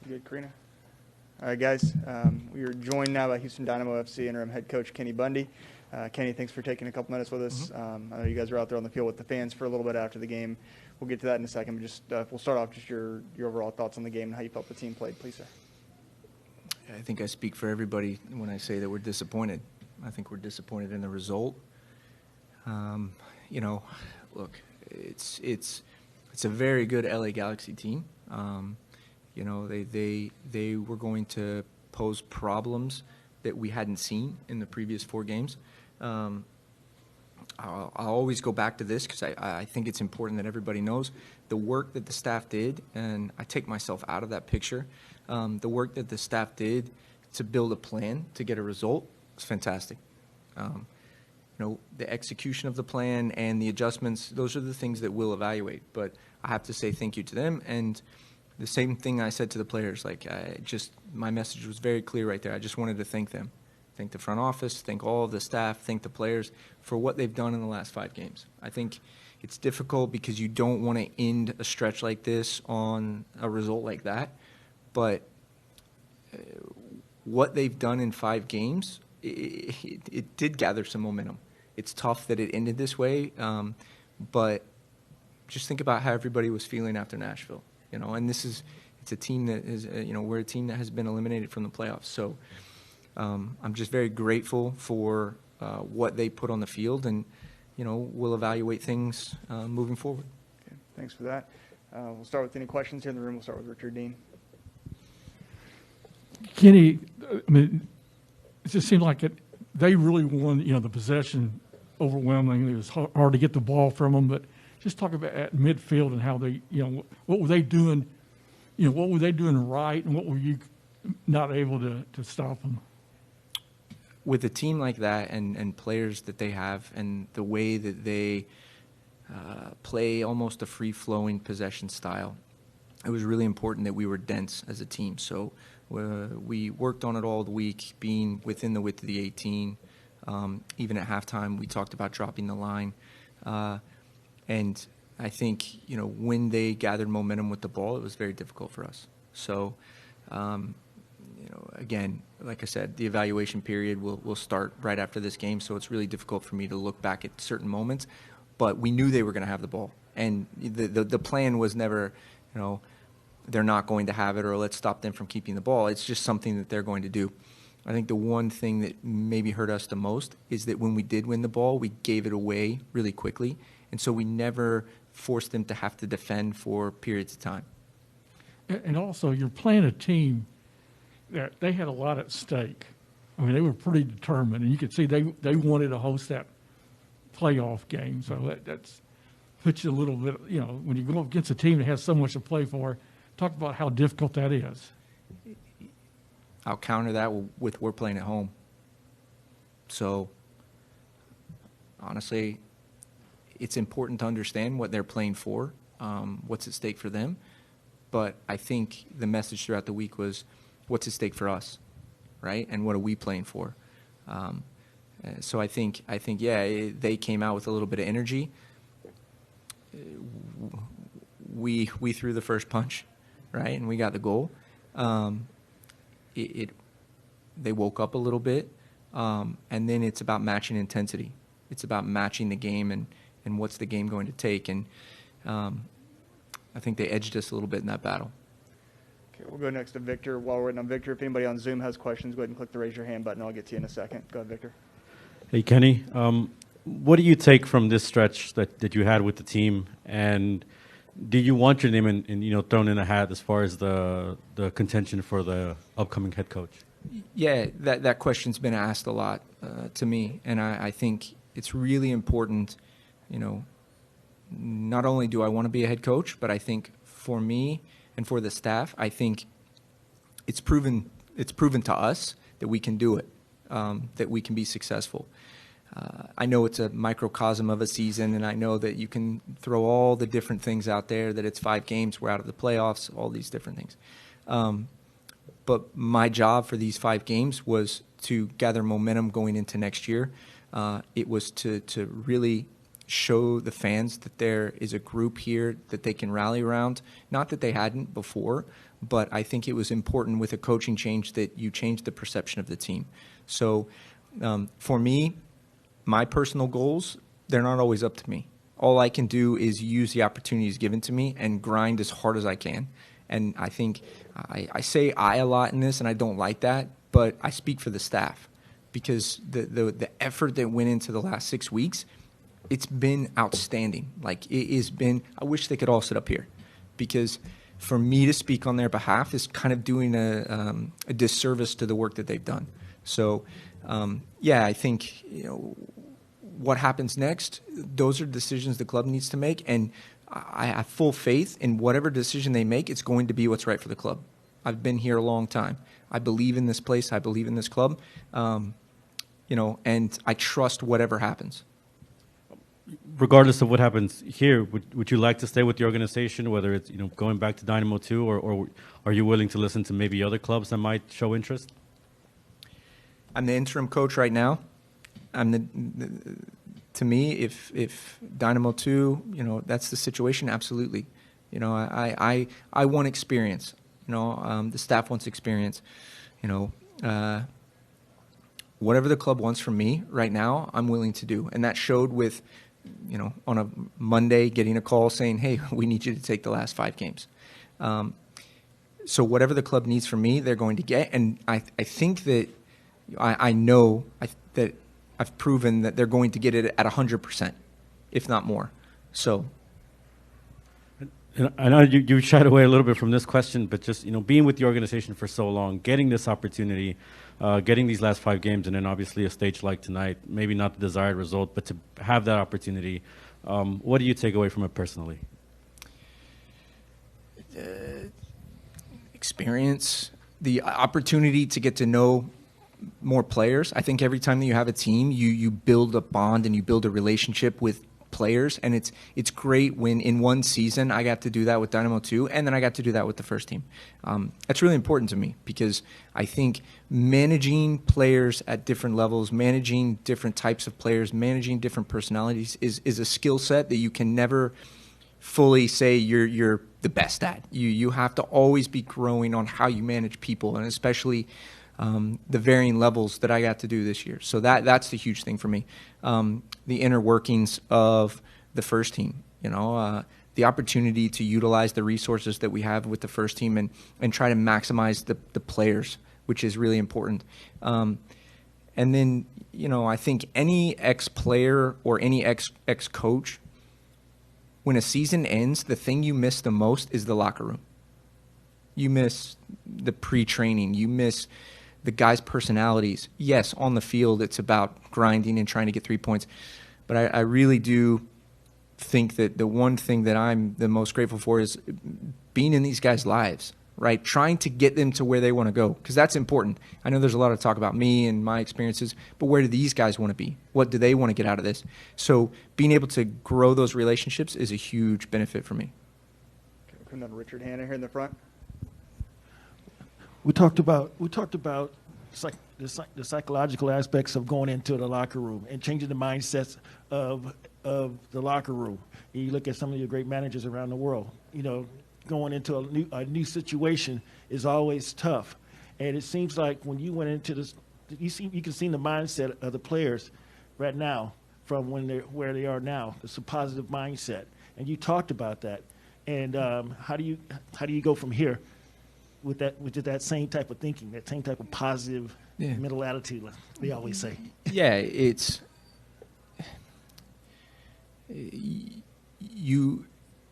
Good, Karina. All right, guys. We are joined now by Houston Dynamo FC interim head coach Kenny Bundy. Kenny, thanks for taking a couple minutes with us. I know you guys were out there on the field with the fans for a little bit after the game. We'll get to that in a second, but just we'll start off just your overall thoughts on the game and how you felt the team played, please, sir. I think I speak for everybody when I say that we're disappointed. I think we're disappointed in the result. Look, it's a very good LA Galaxy team. They were going to pose problems that we hadn't seen in the previous 4 games. I'll always go back to this because I think it's important that everybody knows the work that the staff did, and I take myself out of that picture. The work that the staff did to build a plan to get a result was fantastic. The execution of the plan and the adjustments, those are the things that we'll evaluate. But I have to say thank you to them. And the same thing I said to the players, my message was very clear right there. I just wanted to thank them. Thank the front office, thank all of the staff, thank the players for what they've done in the last 5 games. I think it's difficult because you don't want to end a stretch like this on a result like that. But what they've done in 5 games, it did gather some momentum. It's tough that it ended this way, but just think about how everybody was feeling after Nashville. And it's a team that is, we're a team that has been eliminated from the playoffs. So I'm just very grateful for what they put on the field, and we'll evaluate things moving forward. Okay, thanks for that. We'll start with any questions here in the room. We'll start with Richard Dean. Kenny, it just seemed like they really won, the possession overwhelmingly. It was hard to get the ball from them, but just talk about at midfield and how they, what were they doing, what were they doing right, and what were you not able to stop them? With a team like that and players that they have and the way that they play almost a free-flowing possession style, it was really important that we were dense as a team. So we worked on it all the week, being within the width of the 18. Even at halftime, we talked about dropping the line. And I think, when they gathered momentum with the ball, it was very difficult for us. So, again, like I said, the evaluation period will start right after this game, so it's really difficult for me to look back at certain moments. But we knew they were going to have the ball. And the plan was never, they're not going to have it or let's stop them from keeping the ball. It's just something that they're going to do. I think the one thing that maybe hurt us the most is that when we did win the ball, we gave it away really quickly. And so we never forced them to have to defend for periods of time. And also, you're playing a team that they had a lot at stake. I mean, they were pretty determined, and you could see they wanted to host that playoff game. So that's puts you a little bit, when you go up against a team that has so much to play for, talk about how difficult that is. I'll counter that with we're playing at home. So, honestly, it's important to understand what they're playing for, what's at stake for them. But I think the message throughout the week was what's at stake for us, right? And what are we playing for? So I think they came out with a little bit of energy. We threw the first punch, right? And we got the goal. They woke up a little bit, and then it's about matching intensity. It's about matching the game and what's the game going to take. And I think they edged us a little bit in that battle. Okay, we'll go next to Victor. While we're waiting on Victor, if anybody on Zoom has questions, go ahead and click the raise your hand button. I'll get to you in a second. Go ahead, Victor. Hey, Kenny. What do you take from this stretch that you had with the team? And do you want your name thrown in a hat as far as the contention for the upcoming head coach? Yeah, that question's been asked a lot to me, and I think it's really important. Not only do I want to be a head coach, but I think for me and for the staff, I think it's proven to us that we can do it, that we can be successful. I know it's a microcosm of a season, and I know that you can throw all the different things out there, that it's 5 games, we're out of the playoffs, all these different things. But my job for these 5 games was to gather momentum going into next year. It was to really show the fans that there is a group here that they can rally around. Not that they hadn't before, but I think it was important with a coaching change that you change the perception of the team. So for me, my personal goals, they're not always up to me. All I can do is use the opportunities given to me and grind as hard as I can. And I think I say I a lot in this, and I don't like that, but I speak for the staff because the effort that went into the last 6 weeks, it's been outstanding. Like, it has been, I wish they could all sit up here, because for me to speak on their behalf is kind of doing a disservice to the work that they've done. So, I think, what happens next, those are decisions the club needs to make, and I have full faith in whatever decision they make, it's going to be what's right for the club. I've been here a long time. I believe in this place. I believe in this club, and I trust whatever happens. Regardless of what happens here, would you like to stay with the organization, whether it's going back to Dynamo 2, or are you willing to listen to maybe other clubs that might show interest? I'm the interim coach right now. To me, if Dynamo 2, that's the situation, absolutely. I want experience. The staff wants experience. Whatever the club wants from me right now, I'm willing to do. And that showed with, on a Monday getting a call saying, hey, we need you to take the last 5 games. So whatever the club needs from me, they're going to get. And I think that I know that I've proven that they're going to get it at 100%, if not more. So, and I know you shied away a little bit from this question, but just being with the organization for so long, getting this opportunity, getting these last 5 games, and then obviously a stage like tonight, maybe not the desired result, but to have that opportunity, what do you take away from it personally? Experience, the opportunity to get to know more players. I think every time that you have a team, you build a bond and you build a relationship with players, and it's great when in one season I got to do that with Dynamo 2, and then I got to do that with the first team. That's really important to me, because I think managing players at different levels, managing different types of players, managing different personalities is a skill set that you can never fully say you're the best at. You have to always be growing on how you manage people, and especially the varying levels that I got to do this year. So that's the huge thing for me. The inner workings of the first team, the opportunity to utilize the resources that we have with the first team and try to maximize the players, which is really important. And then, I think any ex-player or any ex-coach, when a season ends, the thing you miss the most is the locker room. You miss the pre-training. You miss the guys' personalities. Yes, on the field, it's about grinding and trying to get 3 points. But I really do think that the one thing that I'm the most grateful for is being in these guys' lives, right? Trying to get them to where they want to go, because that's important. I know there's a lot of talk about me and my experiences, but where do these guys want to be? What do they want to get out of this? So being able to grow those relationships is a huge benefit for me. Okay, we'll come down to Richard Hanna here in the front. We talked about the psychological aspects of going into the locker room and changing the mindsets of the locker room. And you look at some of your great managers around the world. Going into a new situation is always tough, and it seems like when you went into this, you can see the mindset of the players right now from where they are now. It's a positive mindset, and you talked about that. And how do you go from here with that same type of thinking, that same type of positive mental attitude, like they always say? Yeah, it's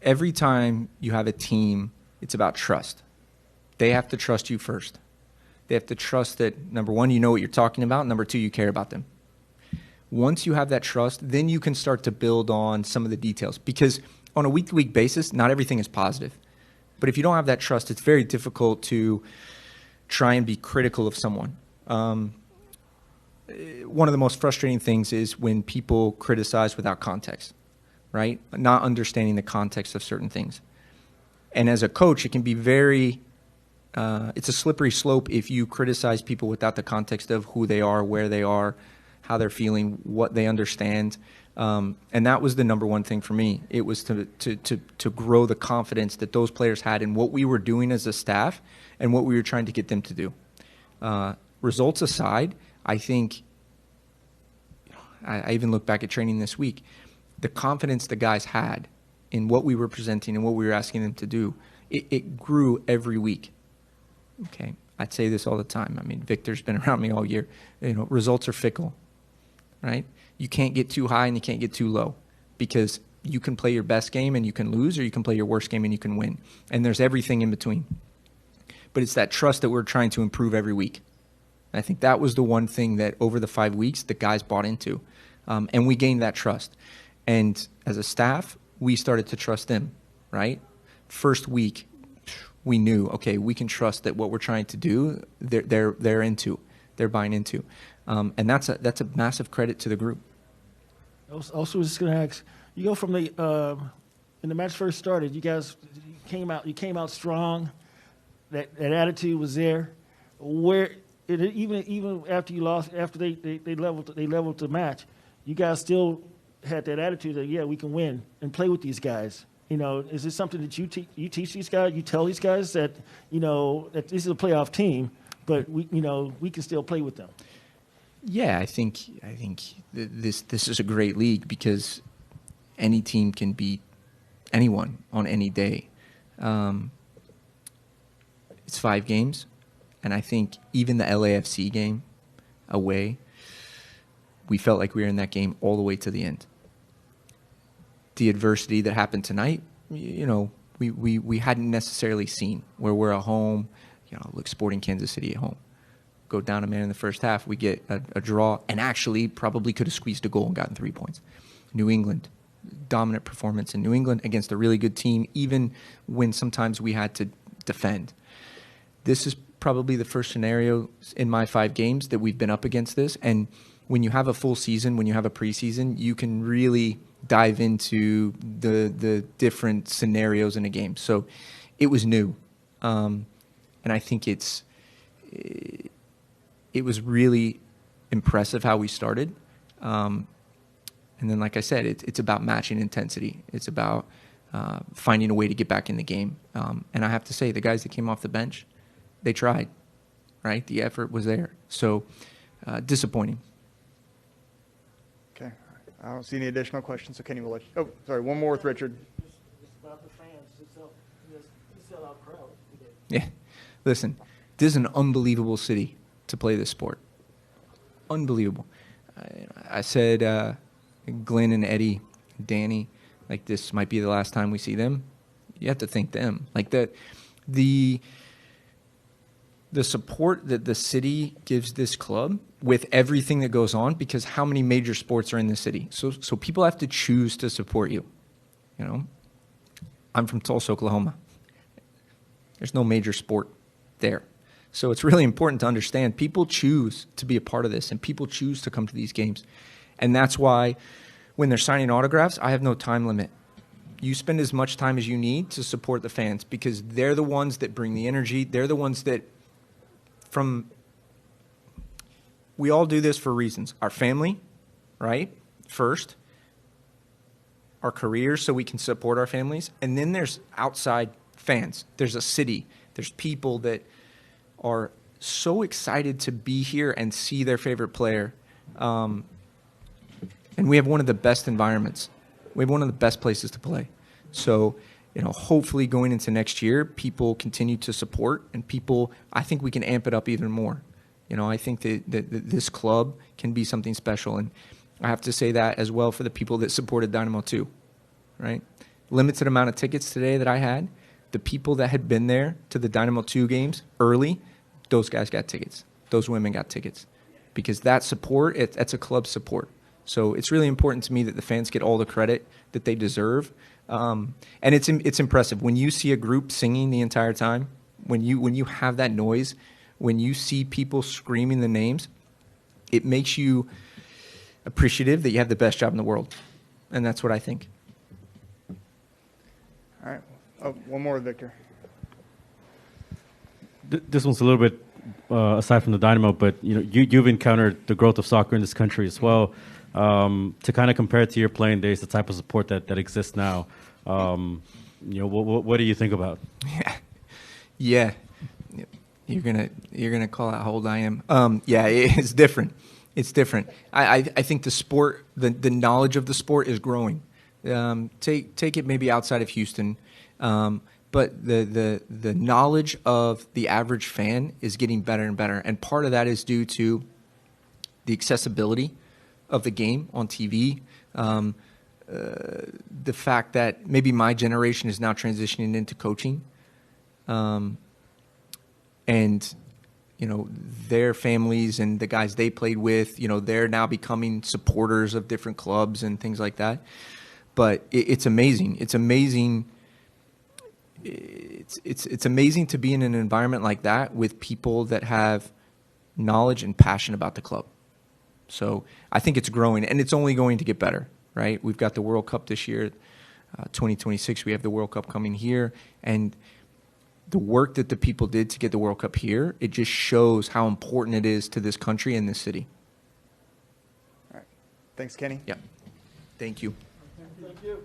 every time you have a team, it's about trust. They have to trust you first. They have to trust that, number one, you know what you're talking about. Number two, you care about them. Once you have that trust, then you can start to build on some of the details, because on a week-to-week basis, not everything is positive. But if you don't have that trust, it's very difficult to try and be critical of someone. One of the most frustrating things is when people criticize without context, right? Not understanding the context of certain things. And as a coach, it can be it's a slippery slope if you criticize people without the context of who they are, where they are, how they're feeling, what they understand. And that was the number one thing for me. It was to grow the confidence that those players had in what we were doing as a staff and what we were trying to get them to do. Results aside, I think, I even look back at training this week, the confidence the guys had in what we were presenting and what we were asking them to do, it grew every week. Okay, I'd say this all the time. I mean, Victor's been around me all year. Results are fickle, right? You can't get too high and you can't get too low, because you can play your best game and you can lose, or you can play your worst game and you can win. And there's everything in between. But it's that trust that we're trying to improve every week. And I think that was the one thing that over the 5 weeks the guys bought into. And we gained that trust. And as a staff, we started to trust them, right? First week, we knew, okay, we can trust that what we're trying to do, they're into, they're buying into. And that's a massive credit to the group. Also, just going to ask, you go from the when the match first started, you guys came out strong. That attitude was there. Even after you lost, after they leveled the match, you guys still had that attitude that, yeah, we can win and play with these guys. Is this something that you teach these guys? You tell these guys that that this is a playoff team, but we can still play with them. Yeah, I think this is a great league because any team can beat anyone on any day. It's 5 games, and I think even the LAFC game away, we felt like we were in that game all the way to the end. The adversity that happened tonight, we hadn't necessarily seen, where we're at home. Look, Sporting Kansas City at home. Go down a man in the first half, we get a draw, and actually probably could have squeezed a goal and gotten 3 points. New England, dominant performance in New England against a really good team, even when sometimes we had to defend. This is probably the first scenario in my 5 games that we've been up against this. And when you have a full season, when you have a preseason, you can really dive into the different scenarios in a game. So it was new. And I think it was really impressive how we started. And then, like I said, it's about matching intensity. It's about finding a way to get back in the game. And I have to say, the guys that came off the bench, they tried, right? The effort was there. So disappointing. Okay. I don't see any additional questions, so Kenny will let you. Oh, sorry, one more with Richard. It's about the fans. It's a sellout crowd. Yeah. Listen, this is an unbelievable city to play this sport. Unbelievable. I said Glenn and Eddie, Danny, like this might be the last time we see them. You have to thank them. Like the support that the city gives this club with everything that goes on, because how many major sports are in the city? So people have to choose to support you. I'm from Tulsa, Oklahoma. There's no major sport there. So it's really important to understand people choose to be a part of this, and people choose to come to these games. And that's why when they're signing autographs, I have no time limit. You spend as much time as you need to support the fans, because they're the ones that bring the energy. They're the ones that we all do this for reasons. Our family, right? First. Our careers, so we can support our families. And then there's outside fans. There's a city. There's people that are so excited to be here and see their favorite player. And we have one of the best environments. We have one of the best places to play. So, hopefully going into next year, people continue to support, and I think we can amp it up even more. I think that this club can be something special. And I have to say that as well for the people that supported Dynamo too, right? Limited amount of tickets today that I had. The people that had been there to the Dynamo 2 games early, those guys got tickets. Those women got tickets. Because that support, that's a club support. So it's really important to me that the fans get all the credit that they deserve. And it's impressive. When you see a group singing the entire time, when you have that noise, when you see people screaming the names, it makes you appreciative that you have the best job in the world. And that's what I think. All right. Oh, one more, Victor. This one's a little bit aside from the Dynamo, but you've encountered the growth of soccer in this country as well. To kind of compare it to your playing days, the type of support that exists now, what do you think about? Yeah. You're gonna call out how old I am. Yeah, it's different. It's different. I think the sport, the knowledge of the sport is growing. Take it maybe outside of Houston, but the knowledge of the average fan is getting better and better, and part of that is due to the accessibility of the game on TV. The fact that maybe my generation is now transitioning into coaching, and their families and the guys they played with, they're now becoming supporters of different clubs and things like that. But it's amazing. It's amazing. It's amazing to be in an environment like that with people that have knowledge and passion about the club. So I think it's growing, and it's only going to get better, right? We've got the World Cup this year, 2026. We have the World Cup coming here, and the work that the people did to get the World Cup here, it just shows how important it is to this country and this city. All right. Thanks, Kenny. Yeah. Thank you. Thank you.